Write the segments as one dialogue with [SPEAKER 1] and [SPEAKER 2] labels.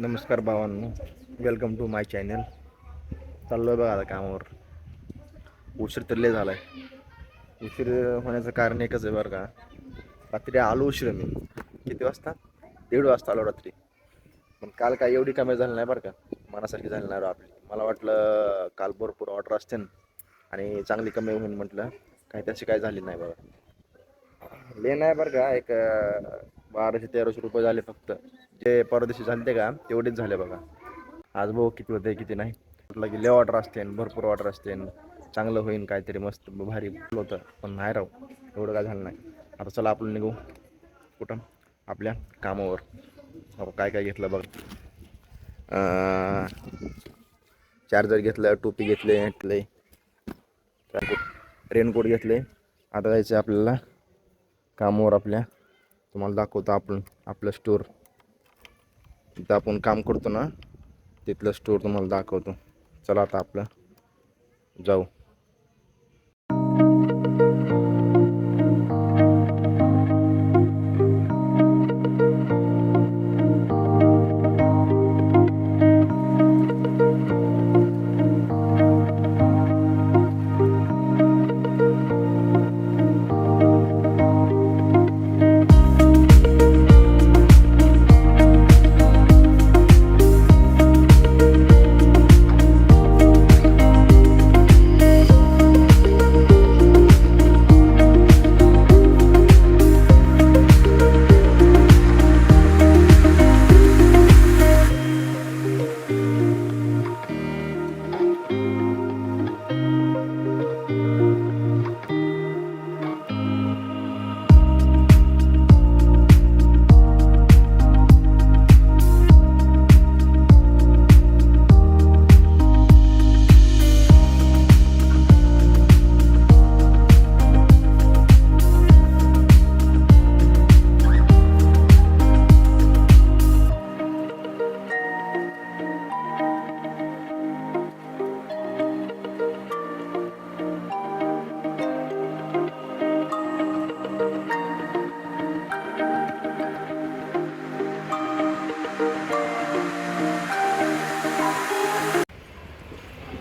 [SPEAKER 1] नमस्कार भावांनो, welcome to my channel. चाललो आहे बघा आता कामावर. उशीर तर लय झाला आहे. उशीर होण्याचं कारण एकच आहे बरं का. रात्री आलो उशीर मी. किती वाजता? 1:30 वाजता आलो रात्री. पण काल काय एवढी कमी झाली नाही बरं का, मनासारखी झाली नाही आपली. मला वाटलं काल भरपूर ऑर्डर असते आणि चांगली कमी होईल म्हटलं, काही तशी काय झाली नाही बघा. लय नाही बरं का, एक 1200-1300 रुपये झाले फक्त. जे परदेशी झाले का तेवढेच झाले बघा. आज बघू किती होते किती नाही. म्हटलं की लय ऑर्डर असते, भरपूर ऑर्डर असते, चांगलं होईल काहीतरी मस्त भारी होतं. पण नाही राहू, एवढं काय झालं नाही. आता चला आपण निघू कुठं, आपल्या कामावर. काय काय घेतलं बघ. चार्जर घेतलं, टोपी घेतले, रेनकोट घेतले. आता जायचं आपल्याला कामावर आपल्या. तुम्हाला दाखवतो आपण आपलं स्टोर, तिथं आपण काम करतो ना, तिथलं स्टोर तुम्हाला दाखवतो. चला आता आपलं जाऊ.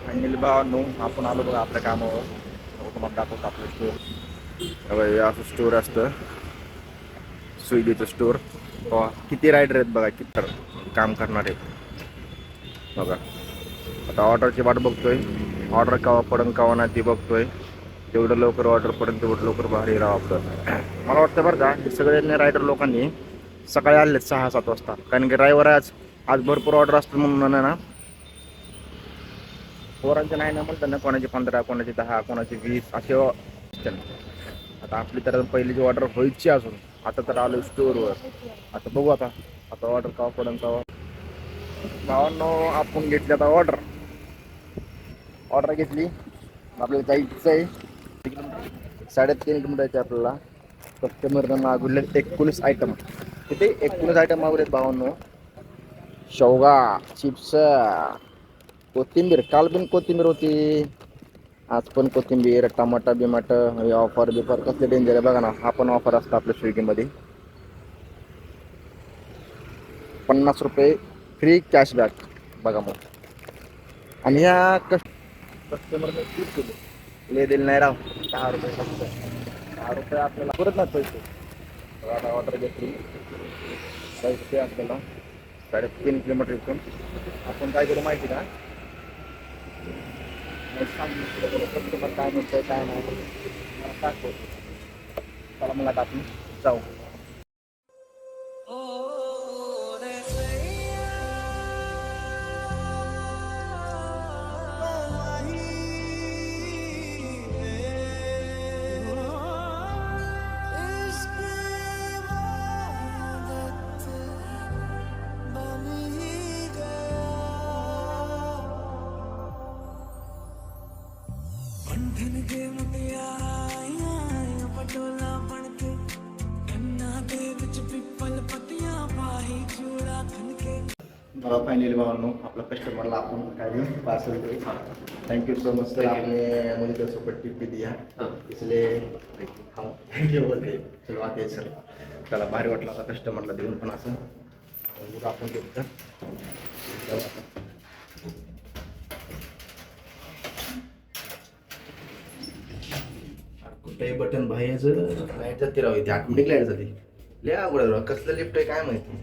[SPEAKER 1] फायनली भावांनो आपण आलो बघा आपल्या कामावर. तुम्हाला दाखवतो आपलं स्टोर. असं स्टोर असतं, स्विगीचं स्टोर. किती रायडर आहेत बघा, किती काम करणारे बघा. आता ऑर्डरची वाट बघतोय, ऑर्डर केव्हा पडन केव्हा नाही ती बघतोय. जेवढं लवकर ऑर्डर पडेल तेवढं लवकर बाहेर राहा आपलं. मला वाटतं बरं का, सगळ्यांनी रायडर लोकांनी सकाळी आलेत 6-7 वाजता, कारण की ड्रायव्हर आज भरपूर ऑर्डर असतात म्हणून ना. पोरांचे नाही ना म्हणतात ना, कोणाची 15, कोणाची 10, कोणाची 20 असे असते. आता आपली तर पहिलीची ऑर्डर व्हायची अजून. आता तर आलो स्टोअरवर. आता बघू आता ऑर्डर केव्हा पडेल तेव्हा. भावांनो आपण घेतली आता ऑर्डर घेतली. आपल्याला जायचं आहे 3.5 किलोमीटरचे आपल्याला. कस्टमरनं मागवले 19 आयटम. किती 19 आयटम मागवलेत भावांनो. शेवगा, चिप्स, कोथिंबीर. काल पण कोथिंबीर होती, आज पण कोथिंबीर, टमाटा बिमाट. ऑफर बिफर कसले डेंजर आहे बघा ना. हा पण ऑफर असतं आपल्या स्विगीमध्ये. 50 रुपये फ्री कॅशबॅक बघा मग. आणि या कस्टमरने खूप केले, ले दिल नाही राव. 10 रुपये फक्त. 10 रुपये आपल्याला परत नाही पैसे. आता ऑर्डर घेतली, पैसे आपल्याला 3.5 किलोमीटर इथून. आपण काय करू माहिती का, कस्टमर काय म्हणतंय काय नाही मला दाखवतो. चला मला आपण जाऊ. मला फायनली भावांनो आपल्या कस्टमरला आपण काय देऊ, पार्सल करू. Thank you so much sir, आपने मुझे 200 पर टिप भी दिया, इसलिए हम थैंक यू बोलते. चलो आते सर. त्याला भारी वाटलं आता कस्टमरला देऊन पण असं. एवढं आपण घेऊ तर जाऊ आता. कुठलंही बटन बाहेरचं लाईट जाते राहू ती ऑटोमॅटिक लाईट जाते. लय अवघड राव, कसलं लिफ्ट आहे काय माहिती.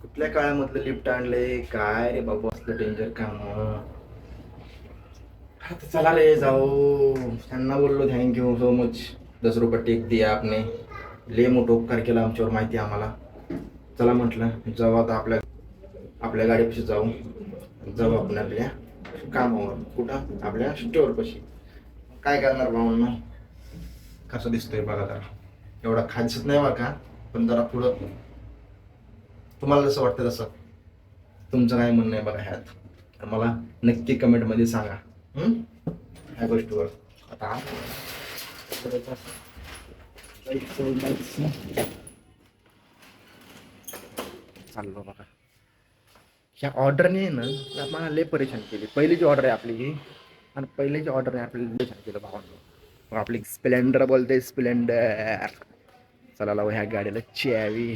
[SPEAKER 1] कुठल्या काळामधलं लिफ्ट आणलंय काय रे बाबा, असलं डेंजर काम. आता चला रे जाऊ. त्यांना बोललो थँक्यू सो मच, 10 रुपये टेक दिया आपने, लय मोठं उपकार केला आमच्यावर, माहिती आम्हाला. चला म्हटलं जाऊ आता आपल्या आपल्या गाडीपाशी जाऊ आपण आपल्या कामावर. कुठं? आपल्या स्टोअरपाशी. काय करणार भावांना, कसं दिसतोय बघा जरा. एवढा खायचंच नाही बरं का, पण जरा पुढं तुम्हाला जसं वाटतं तसं. तुमचं काय म्हणणं आहे बघा ह्यात, तर मला नक्की कमेंटमध्ये सांगा ह्या गोष्टीवर. आता चाललो बघा. ह्या ऑर्डरने ना मला लय परेशान केली. पहिली जी ऑर्डर आहे आपली ही, आणि पहिल्याची ऑर्डरने आपल्याला लय छान केलं भावांनो. मग आपली स्प्लेंडर बोलते, स्प्लेंडर. चला लावू ह्या गाडीला चावी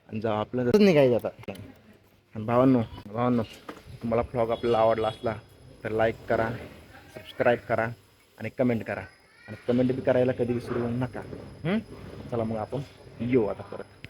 [SPEAKER 1] आणि जाऊ आपलं तसंच निघायचं आता. आणि भावांनो तुम्हाला व्लॉग आपल्याला आवडला असला तर लाईक करा, सबस्क्राईब करा आणि कमेंट करा. आणि कमेंट बी करायला कधी विसरू नका. चला मग आपण येऊ आता परत.